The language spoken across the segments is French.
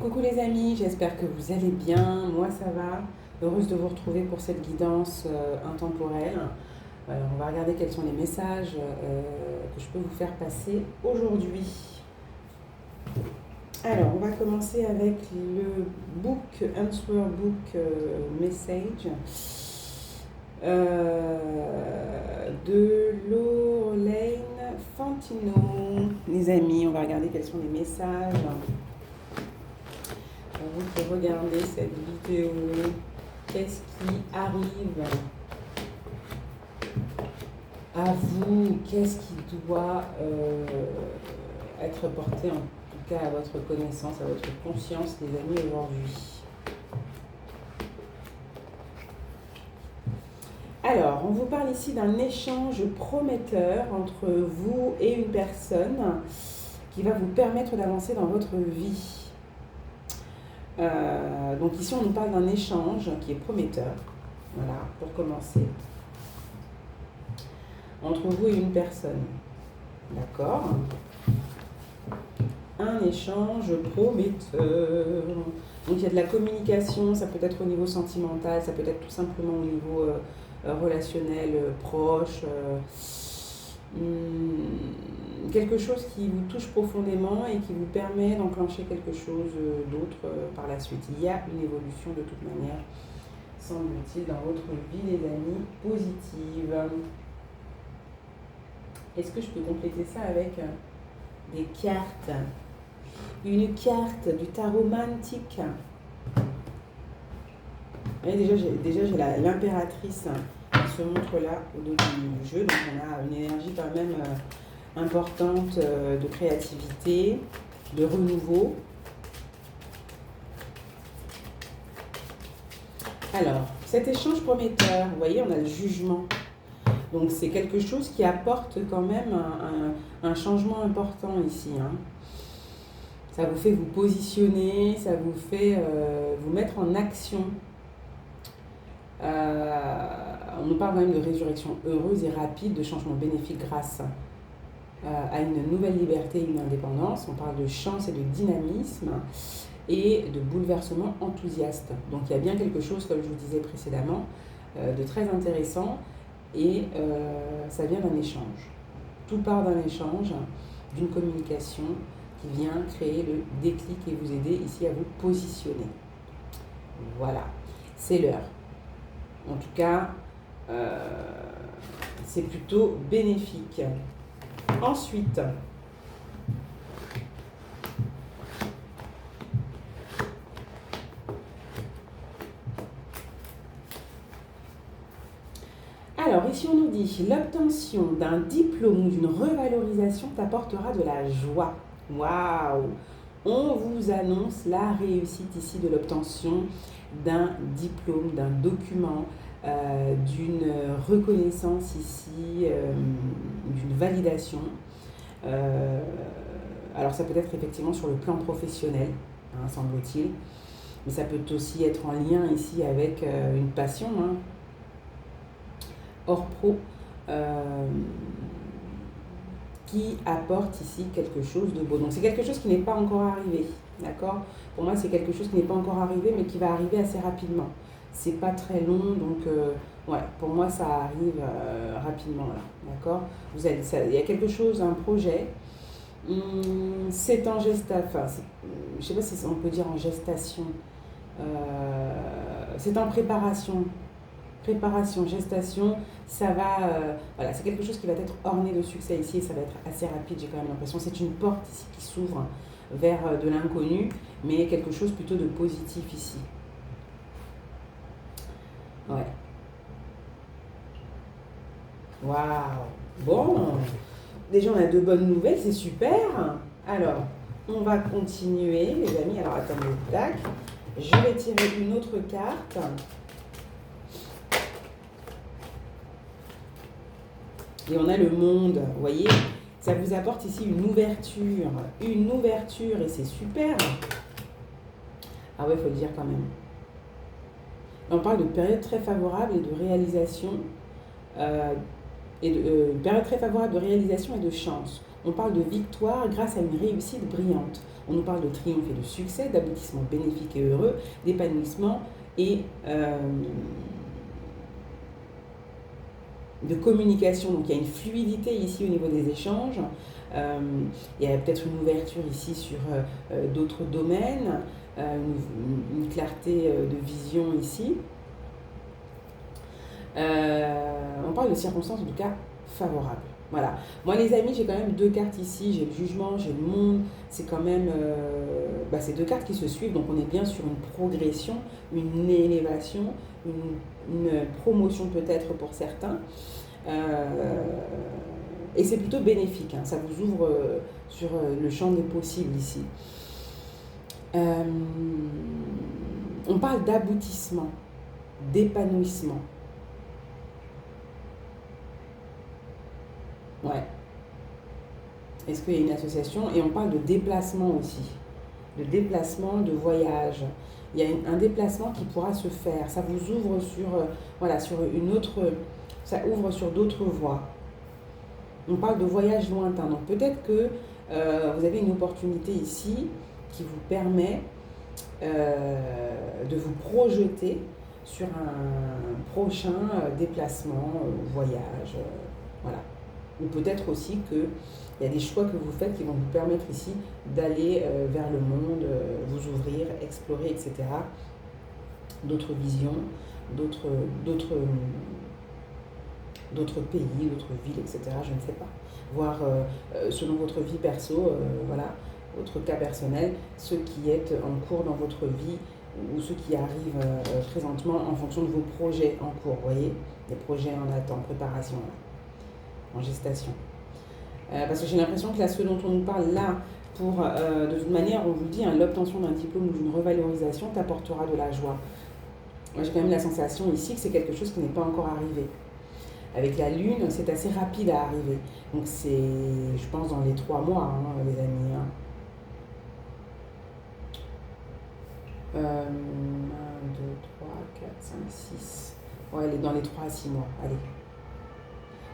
Coucou les amis, j'espère que vous allez bien. Moi ça va. Heureuse de vous retrouver pour cette guidance intemporelle. On va regarder quels sont les messages que je peux vous faire passer aujourd'hui. Alors, on va commencer avec le book, Answer Book Message de Lorraine Fantino. Les amis, on va regarder quels sont les messages. Vous qui regardez cette vidéo, qu'est-ce qui arrive à vous? Qu'est-ce qui doit être porté en tout cas à votre connaissance, à votre conscience, les amis, aujourd'hui? Alors, on vous parle ici d'un échange prometteur entre vous et une personne qui va vous permettre d'avancer dans votre vie. Donc ici, on nous parle d'un échange qui est prometteur, voilà, pour commencer, entre vous et une personne, d'accord? Un échange prometteur. Donc il y a de la communication, ça peut être au niveau sentimental, ça peut être tout simplement au niveau relationnel, proche, quelque chose qui vous touche profondément et qui vous permet d'enclencher quelque chose d'autre par la suite. Il y a une évolution de toute manière, semble-t-il, dans votre vie, les amis, positive. Est-ce que je peux compléter ça avec des cartes? Une carte du tarot mantique. Et déjà j'ai l'impératrice qui se montre là au début du jeu. Donc on a une énergie quand même importante de créativité, de renouveau. Alors, cet échange prometteur, vous voyez, on a le jugement. Donc c'est quelque chose qui apporte quand même un changement important ici. Ça vous fait vous positionner, ça vous fait vous mettre en action. On nous parle quand même de résurrection heureuse et rapide, de changement bénéfique grâce à une nouvelle liberté et une indépendance. On parle de chance et de dynamisme et de bouleversement enthousiaste. Donc il y a bien quelque chose, comme je vous disais précédemment, de très intéressant et ça vient d'un échange. Tout part d'un échange, d'une communication qui vient créer le déclic et vous aider ici à vous positionner. Voilà, c'est l'heure. En tout cas, c'est plutôt bénéfique. Ensuite, alors ici on nous dit l'obtention d'un diplôme ou d'une revalorisation t'apportera de la joie. Waouh! On vous annonce la réussite ici de l'obtention d'un diplôme, d'un document, d'une reconnaissance ici, d'une validation. Alors ça peut être effectivement sur le plan professionnel, semble-t-il, mais ça peut aussi être en lien ici avec une passion, hors pro, qui apporte ici quelque chose de beau. Donc c'est quelque chose qui n'est pas encore arrivé, d'accord? Pour moi c'est quelque chose qui n'est pas encore arrivé mais qui va arriver assez rapidement. C'est pas très long donc ouais, pour moi ça arrive rapidement là, d'accord? Il y a quelque chose, un projet, c'est en gestation, enfin, je sais pas si on peut dire en gestation, c'est en préparation, gestation, ça va, voilà, c'est quelque chose qui va être orné de succès ici et ça va être assez rapide, j'ai quand même l'impression. C'est une porte ici qui s'ouvre vers de l'inconnu, mais quelque chose plutôt de positif ici. Ouais. Waouh! Bon, déjà on a de bonnes nouvelles, c'est super. Alors, on va continuer, les amis. Alors attendez, tac. Je vais tirer une autre carte. Et on a le monde, vous voyez, ça vous apporte ici une ouverture et c'est super. Ah ouais, il faut le dire quand même. On parle de période très favorable et de réalisation, une période très favorable de réalisation et de chance. on parle de victoire grâce à une réussite brillante. On nous parle de triomphe et de succès, d'aboutissement bénéfique et heureux, d'épanouissement et de communication. Donc il y a une fluidité ici au niveau des échanges. Il y a peut-être une ouverture ici sur d'autres domaines, une clarté de vision ici. On parle de circonstances en tout cas favorables. Voilà. Moi les amis, j'ai quand même deux cartes ici, j'ai le jugement, j'ai le monde, c'est quand même ces deux cartes qui se suivent, donc on est bien sur une progression, une élévation, une promotion peut-être pour certains. Et c'est plutôt bénéfique, hein, ça vous ouvre sur le champ des possibles ici. On parle d'aboutissement, d'épanouissement. Ouais. Est-ce qu'il y a une association? Et on parle de déplacement aussi, de déplacement, de voyage. Il y a un déplacement qui pourra se faire. Ça vous ouvre sur une autre, ça ouvre sur d'autres voies. On parle de voyage lointain. Donc peut-être que vous avez une opportunité ici qui vous permet de vous projeter sur un prochain déplacement, voyage, voilà. Ou peut-être aussi qu'il y a des choix que vous faites qui vont vous permettre ici d'aller vers le monde, vous ouvrir, explorer, etc. D'autres visions, d'autres pays, d'autres villes, etc. Je ne sais pas. Voir selon votre vie perso, voilà, votre cas personnel, ce qui est en cours dans votre vie ou ce qui arrive présentement en fonction de vos projets en cours. Vous voyez, des projets en attente, préparation, en gestation. Parce que j'ai l'impression que là, ce dont on nous parle là, de toute manière, on vous dit, hein, l'obtention d'un diplôme ou d'une revalorisation t'apportera de la joie. Moi, j'ai quand même la sensation ici que c'est quelque chose qui n'est pas encore arrivé. Avec la Lune, c'est assez rapide à arriver. Donc c'est, je pense, dans les 3 mois, hein, les amis. 1, 2, 3, 4, 5, 6. Ouais, elle est dans les 3 à 6 mois. Allez.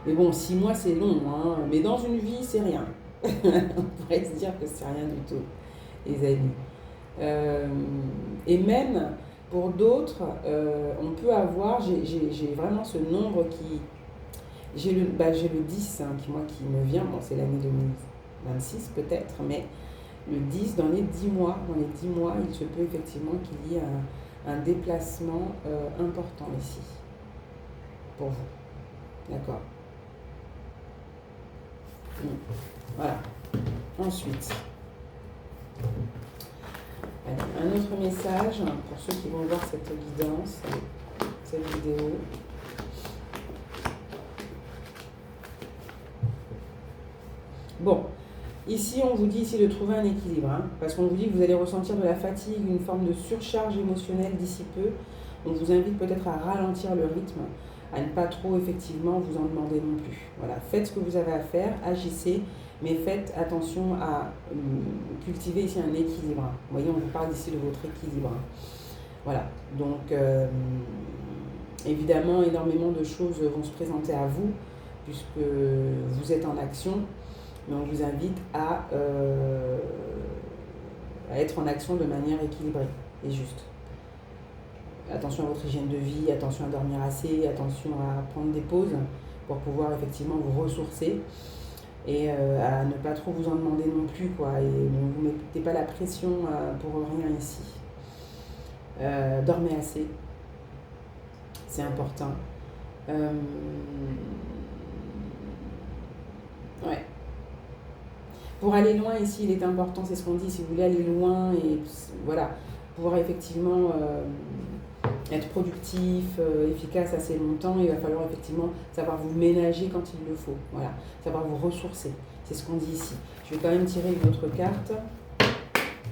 Mais bon, 6 mois, c'est long. Hein. Mais dans une vie, c'est rien. On pourrait se dire que c'est rien du tout, les amis. Et même, pour d'autres, on peut avoir, j'ai vraiment ce nombre qui... J'ai le 10 hein, qui me vient, bon c'est l'année 2026 peut-être, mais le 10, dans les 10 mois, il se peut effectivement qu'il y ait un déplacement important ici, pour vous. D'accord. Voilà. Ensuite, allez, un autre message pour ceux qui vont voir cette guidance, cette vidéo. Bon, ici on vous dit ici de trouver un équilibre, hein, parce qu'on vous dit que vous allez ressentir de la fatigue, une forme de surcharge émotionnelle d'ici peu. On vous invite peut-être à ralentir le rythme, à ne pas trop effectivement vous en demander non plus. Voilà, faites ce que vous avez à faire, agissez, mais faites attention à cultiver ici un équilibre. Vous voyez, on vous parle ici de votre équilibre. Voilà, donc évidemment énormément de choses vont se présenter à vous, puisque vous êtes en action. Mais on vous invite à être en action de manière équilibrée et juste. Attention à votre hygiène de vie, attention à dormir assez, attention à prendre des pauses pour pouvoir effectivement vous ressourcer et à ne pas trop vous en demander non plus, quoi. Et ne vous mettez pas la pression pour rien ici. Dormez assez, c'est important. Ouais. Pour aller loin ici, il est important, c'est ce qu'on dit, si vous voulez aller loin et voilà, pouvoir effectivement être productif, efficace assez longtemps, il va falloir effectivement savoir vous ménager quand il le faut, voilà, savoir vous ressourcer, c'est ce qu'on dit ici. Je vais quand même tirer une autre carte,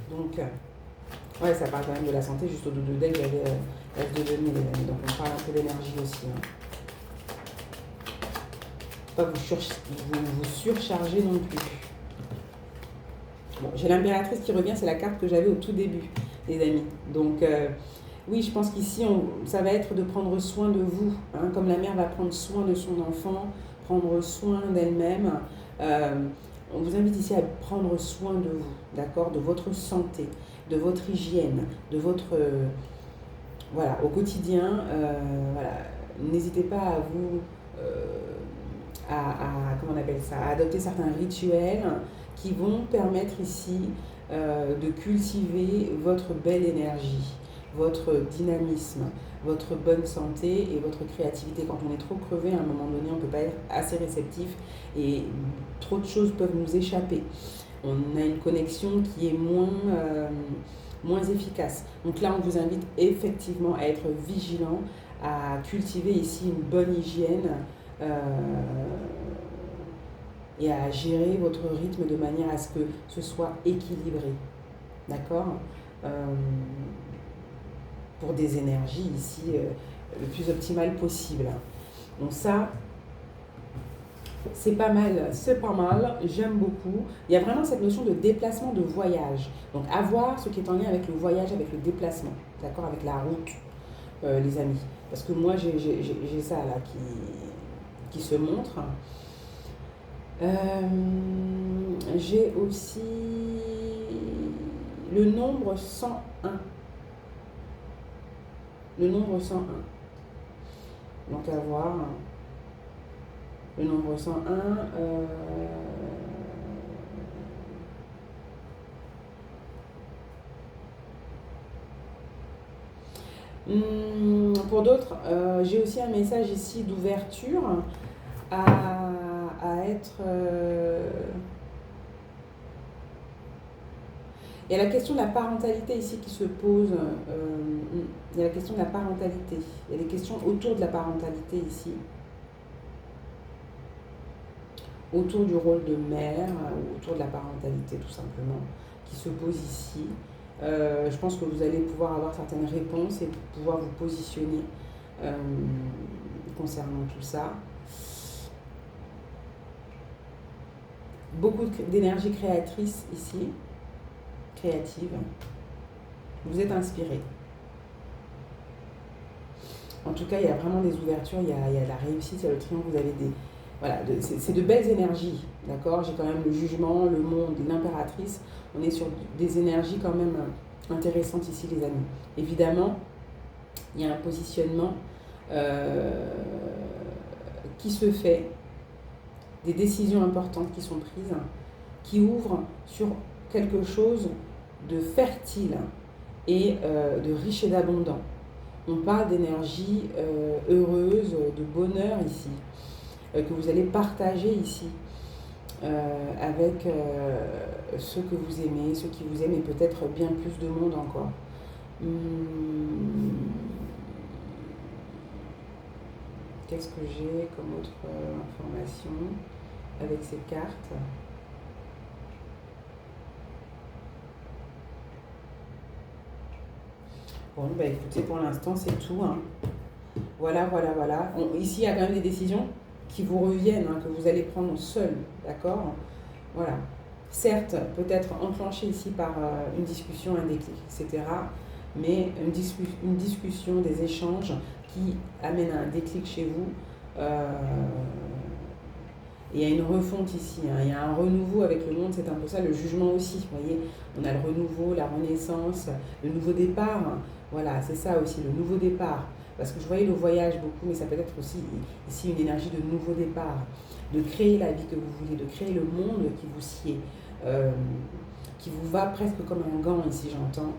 donc ouais, ça parle quand même de la santé, juste au dos de deck, il y avait l'as de denier, les amis, donc on parle un peu d'énergie aussi. Hein. Pas vous surcharger non plus. Bon, j'ai l'impératrice qui revient, c'est la carte que j'avais au tout début, les amis. Donc, oui, je pense qu'ici, ça va être de prendre soin de vous. Hein, comme la mère va prendre soin de son enfant, prendre soin d'elle-même. On vous invite ici à prendre soin de vous, d'accord, de votre santé, de votre hygiène, de votre... voilà, au quotidien, voilà, n'hésitez pas à vous... comment on appelle ça, à adopter certains rituels qui vont permettre ici de cultiver votre belle énergie, votre dynamisme, votre bonne santé et votre créativité. Quand on est trop crevé, à un moment donné, on ne peut pas être assez réceptif et trop de choses peuvent nous échapper. On a une connexion qui est moins efficace. Donc là, on vous invite effectivement à être vigilant, à cultiver ici une bonne hygiène et à gérer votre rythme de manière à ce que ce soit équilibré. D'accord pour des énergies ici le plus optimales possible. Donc ça, c'est pas mal, j'aime beaucoup. Il y a vraiment cette notion de déplacement, de voyage. Donc à voir ce qui est en lien avec le voyage, avec le déplacement, d'accord, avec la route, les amis. Parce que moi, j'ai ça là qui se montre. J'ai aussi le nombre 101. Le nombre 101. Donc à voir. Le nombre 101. Pour d'autres, j'ai aussi un message ici d'ouverture à être... Il y a la question de la parentalité ici qui se pose. Il y a la question de la parentalité. Il y a des questions autour de la parentalité ici. Autour du rôle de mère, ou autour de la parentalité tout simplement, qui se pose ici. Je pense que vous allez pouvoir avoir certaines réponses et pouvoir vous positionner concernant tout ça. Beaucoup d'énergie créatrice ici, créative. Vous êtes inspiré. En tout cas, il y a vraiment des ouvertures, il y a la réussite, il y a le triomphe, vous avez des... Voilà, c'est de belles énergies, d'accord. J'ai quand même le jugement, le monde, l'impératrice. On est sur des énergies quand même intéressantes ici, les amis. Évidemment, il y a un positionnement qui se fait, des décisions importantes qui sont prises, qui ouvrent sur quelque chose de fertile et de riche et d'abondant. On parle d'énergie heureuse, de bonheur ici, que vous allez partager ici avec ceux que vous aimez, ceux qui vous aiment et peut-être bien plus de monde encore. Qu'est-ce que j'ai comme autre information avec ces cartes ? Bon, bah écoutez, pour l'instant, c'est tout. Hein. Voilà. Ici, il y a quand même des décisions qui vous reviennent, hein, que vous allez prendre seul, d'accord ? Voilà. Certes, peut-être enclenché ici par une discussion, un déclic, etc. Mais une discussion, des échanges qui amènent à un déclic chez vous. Il y a une refonte ici, hein. Il y a un renouveau avec le monde, c'est un peu ça, le jugement aussi, vous voyez. On a le renouveau, la renaissance, le nouveau départ. Voilà, c'est ça aussi, le nouveau départ. Parce que je voyais le voyage beaucoup, mais ça peut être aussi ici une énergie de nouveau départ, de créer la vie que vous voulez, de créer le monde qui vous sied, qui vous va presque comme un gant ici, j'entends,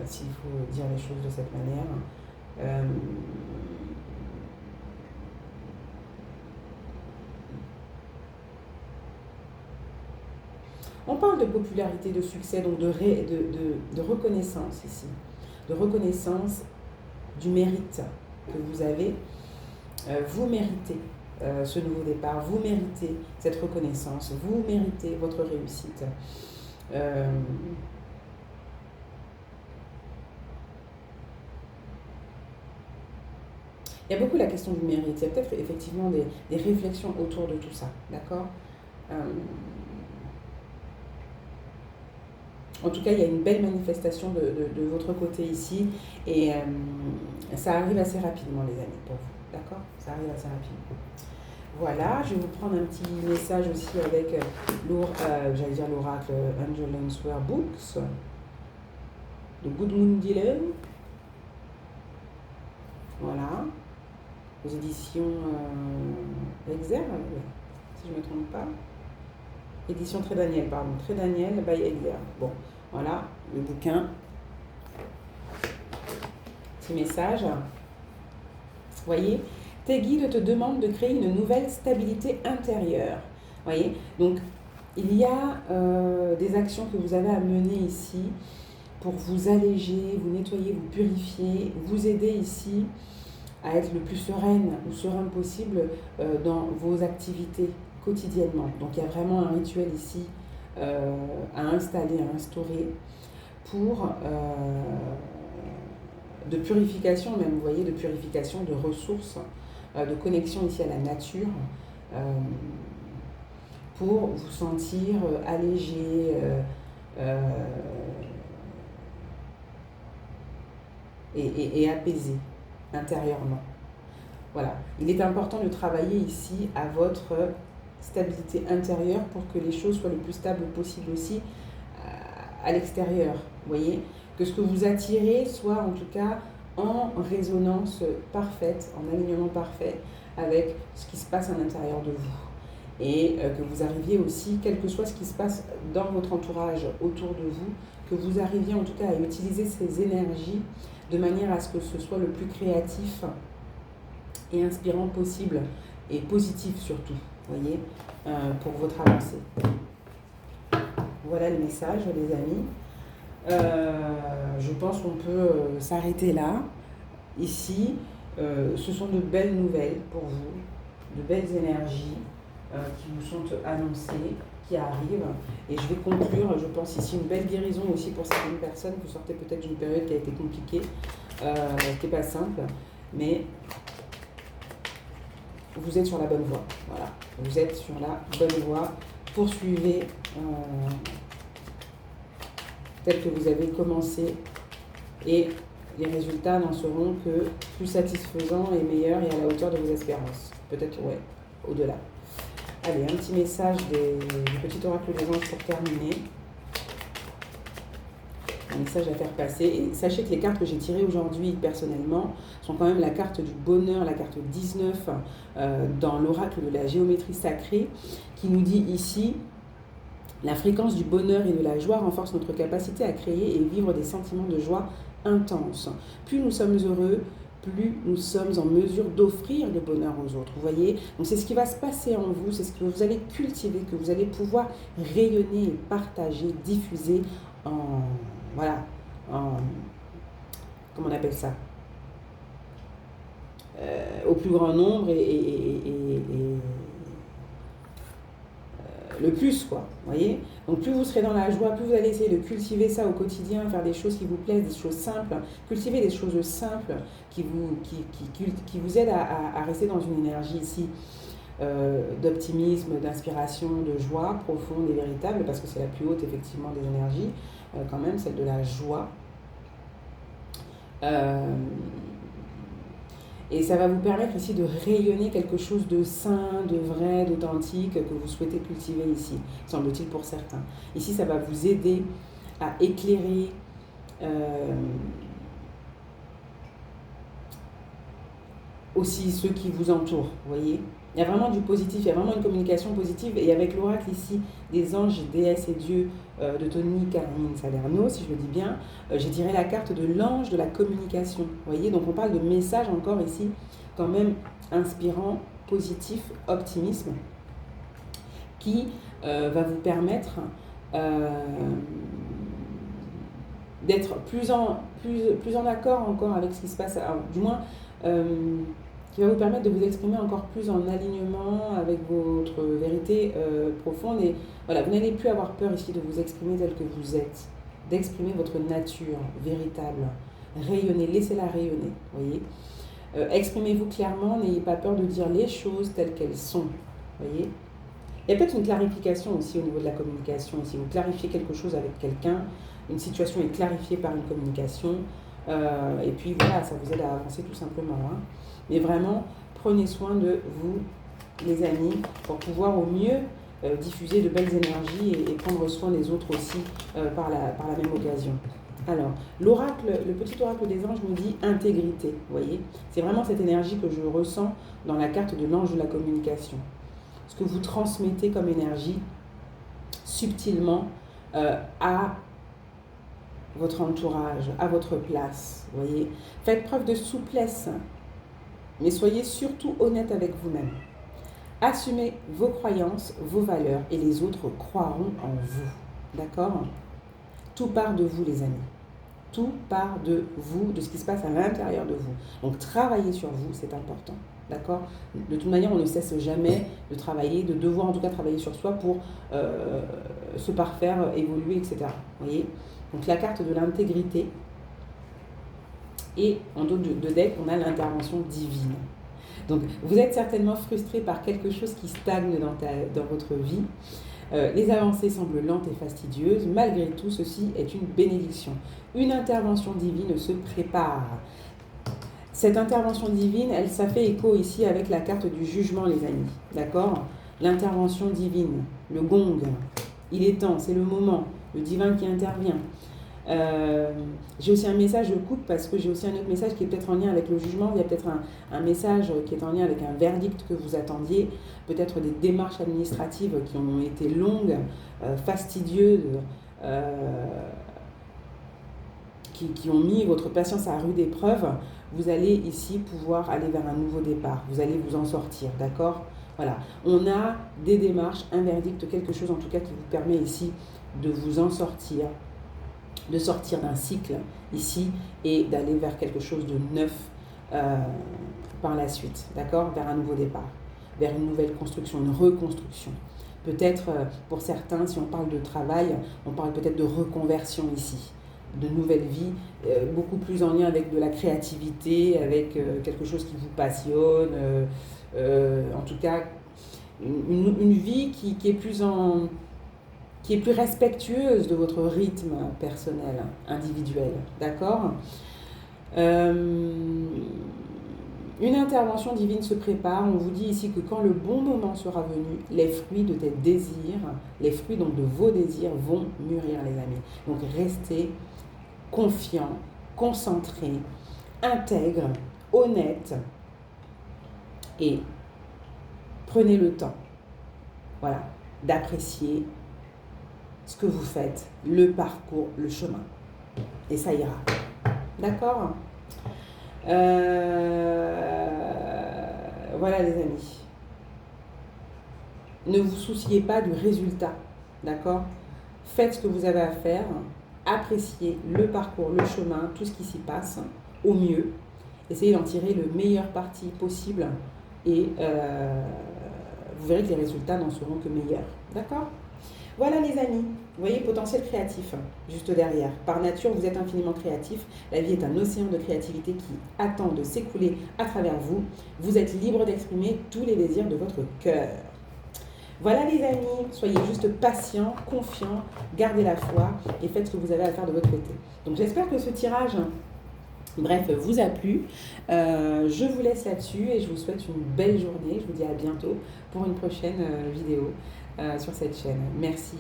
s'il faut dire les choses de cette manière. On parle de popularité, de succès, donc de reconnaissance ici, de reconnaissance du mérite que vous avez. Vous méritez ce nouveau départ, vous méritez cette reconnaissance, vous méritez votre réussite. Il y a beaucoup la question du mérite, il y a peut-être effectivement des réflexions autour de tout ça, d'accord ? En tout cas, il y a une belle manifestation de votre côté ici et ça arrive assez rapidement, les amis, pour vous, d'accord ? Ça arrive assez rapidement. Voilà, je vais vous prendre un petit message aussi avec j'allais dire l'oracle Angel Answer Books de Gudmund Dillon. Voilà, aux éditions Exergue, si je ne me trompe pas. Édition Très Daniel, pardon. Très Daniel by Exergue. Bon, voilà, le bouquin. Petit message. Vous voyez, tes guides te demandent de créer une nouvelle stabilité intérieure. Vous voyez, donc il y a des actions que vous avez à mener ici pour vous alléger, vous nettoyer, vous purifier, vous aider ici à être le plus sereine ou serein possible dans vos activités quotidiennement. Donc il y a vraiment un rituel ici à installer, à instaurer pour de purification même, vous voyez, de purification de ressources, de connexion ici à la nature, pour vous sentir allégé et apaisé intérieurement. Voilà. Il est important de travailler ici à votre stabilité intérieure pour que les choses soient le plus stables possible aussi à l'extérieur. Vous voyez, que ce que vous attirez soit en tout cas en résonance parfaite, en alignement parfait avec ce qui se passe à l'intérieur de vous. Et que vous arriviez aussi, quel que soit ce qui se passe dans votre entourage autour de vous, que vous arriviez en tout cas à utiliser ces énergies de manière à ce que ce soit le plus créatif et inspirant possible, et positif surtout, vous voyez, pour votre avancée. Voilà le message, les amis. Je pense qu'on peut s'arrêter là. Ici, ce sont de belles nouvelles pour vous, de belles énergies qui vous sont annoncées, qui arrivent. Et je vais conclure, je pense ici, une belle guérison aussi pour certaines personnes. Vous sortez peut-être d'une période qui a été compliquée, qui n'est pas simple, mais vous êtes sur la bonne voie. Voilà, vous êtes sur la bonne voie. Poursuivez tel que vous avez commencé et les résultats n'en seront que plus satisfaisants et meilleurs et à la hauteur de vos espérances. Peut-être, ouais, au-delà. Allez, un petit message du petit oracle des anges pour terminer. Un message à faire passer. Et sachez que les cartes que j'ai tirées aujourd'hui personnellement sont quand même la carte du bonheur, la carte 19 dans l'oracle de la géométrie sacrée qui nous dit ici: la fréquence du bonheur et de la joie renforce notre capacité à créer et vivre des sentiments de joie intenses. Plus nous sommes heureux, plus nous sommes en mesure d'offrir le bonheur aux autres. Vous voyez? Donc c'est ce qui va se passer en vous, c'est ce que vous allez cultiver, que vous allez pouvoir rayonner et partager, diffuser en... Voilà, en... Comment on appelle ça? Au plus grand nombre et le plus, quoi, vous voyez. Donc plus vous serez dans la joie, plus vous allez essayer de cultiver ça au quotidien, faire des choses qui vous plaisent, des choses simples, cultiver des choses simples qui vous aident à rester dans une énergie ici d'optimisme, d'inspiration, de joie profonde et véritable, parce que c'est la plus haute effectivement des énergies, quand même, celle de la joie. Et ça va vous permettre ici de rayonner quelque chose de sain, de vrai, d'authentique que vous souhaitez cultiver ici, semble-t-il pour certains. Ici, ça va vous aider à éclairer aussi ceux qui vous entourent, vous voyez. Il y a vraiment du positif, il y a vraiment une communication positive. Et avec l'oracle ici des anges, déesses et dieux de Tony Carmine Salerno, si je le dis bien, j'ai tiré la carte de l'ange de la communication. Vous voyez, donc on parle de message encore ici, quand même inspirant, positif, optimisme, qui va vous permettre d'être plus en accord encore avec ce qui se passe, alors, du moins... qui va vous permettre de vous exprimer encore plus en alignement avec votre vérité profonde. Et voilà, vous n'allez plus avoir peur ici de vous exprimer tel que vous êtes, d'exprimer votre nature véritable. Rayonnez, laissez-la rayonner, voyez. Exprimez-vous clairement, n'ayez pas peur de dire les choses telles qu'elles sont, voyez. Il y a peut-être une clarification aussi au niveau de la communication. Si vous clarifiez quelque chose avec quelqu'un, une situation est clarifiée par une communication, et puis voilà, ça vous aide à avancer tout simplement, hein. Mais vraiment, prenez soin de vous les amis, pour pouvoir au mieux diffuser de belles énergies et prendre soin des autres aussi par la même occasion. Alors, l'oracle, le petit oracle des anges nous dit intégrité, vous voyez. C'est vraiment cette énergie que je ressens dans la carte de l'ange de la communication. Ce que vous transmettez comme énergie subtilement à votre entourage, à votre place, vous voyez. Faites preuve de souplesse, mais soyez surtout honnête avec vous-même. Assumez vos croyances, vos valeurs, et les autres croiront en vous. D'accord ? Tout part de vous, les amis. Tout part de vous, de ce qui se passe à l'intérieur de vous. Donc, travaillez sur vous, c'est important. D'accord ? De toute manière, on ne cesse jamais de travailler, de devoir en tout cas travailler sur soi pour se parfaire, évoluer, etc. Vous voyez ? Donc, la carte de l'intégrité. Et en dos de deck, on a l'intervention divine. Donc, vous êtes certainement frustré par quelque chose qui stagne dans votre vie. Les avancées semblent lentes et fastidieuses. Malgré tout, ceci est une bénédiction. Une intervention divine se prépare. Cette intervention divine, ça fait écho ici avec la carte du jugement, les amis. D'accord ? L'intervention divine, le gong, il est temps, c'est le moment, le divin qui intervient. J'ai aussi un message, je coupe parce que j'ai aussi un autre message qui est peut-être en lien avec le jugement. Il y a peut-être un message qui est en lien avec un verdict que vous attendiez, peut-être des démarches administratives qui ont été longues, fastidieuses, qui ont mis votre patience à rude épreuve. Vous allez ici pouvoir aller vers un nouveau départ, vous allez vous en sortir, d'accord ? Voilà, on a des démarches, un verdict, quelque chose en tout cas qui vous permet ici de vous en sortir, de sortir d'un cycle ici et d'aller vers quelque chose de neuf par la suite, d'accord ? Vers un nouveau départ, vers une nouvelle construction, une reconstruction. Peut-être pour certains, si on parle de travail, on parle peut-être de reconversion ici, de nouvelle vie, beaucoup plus en lien avec de la créativité, avec quelque chose qui vous passionne, en tout cas une vie qui est plus respectueuse de votre rythme personnel, individuel, d'accord ? Une intervention divine se prépare. On vous dit ici que quand le bon moment sera venu, les fruits de tes désirs, les fruits donc de vos désirs vont mûrir, les amis. Donc restez confiant, concentré, intègre, honnête et prenez le temps, voilà, d'apprécier ce que vous faites, le parcours, le chemin. Et ça ira. D'accord ? Voilà les amis. Ne vous souciez pas du résultat. D'accord ? Faites ce que vous avez à faire. Appréciez le parcours, le chemin, tout ce qui s'y passe au mieux. Essayez d'en tirer le meilleur parti possible et vous verrez que les résultats n'en seront que meilleurs. D'accord ? Voilà les amis, vous voyez, potentiel créatif, juste derrière. Par nature, vous êtes infiniment créatif. La vie est un océan de créativité qui attend de s'écouler à travers vous. Vous êtes libre d'exprimer tous les désirs de votre cœur. Voilà les amis, soyez juste patients, confiants, gardez la foi et faites ce que vous avez à faire de votre côté. Donc j'espère que ce tirage, bref, vous a plu. Je vous laisse là-dessus et je vous souhaite une belle journée. Je vous dis à bientôt pour une prochaine vidéo sur cette chaîne. Merci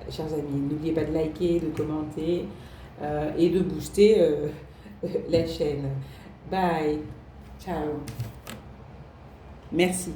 chers amis. N'oubliez pas de liker, de commenter et de booster la chaîne. Bye. Ciao. Merci.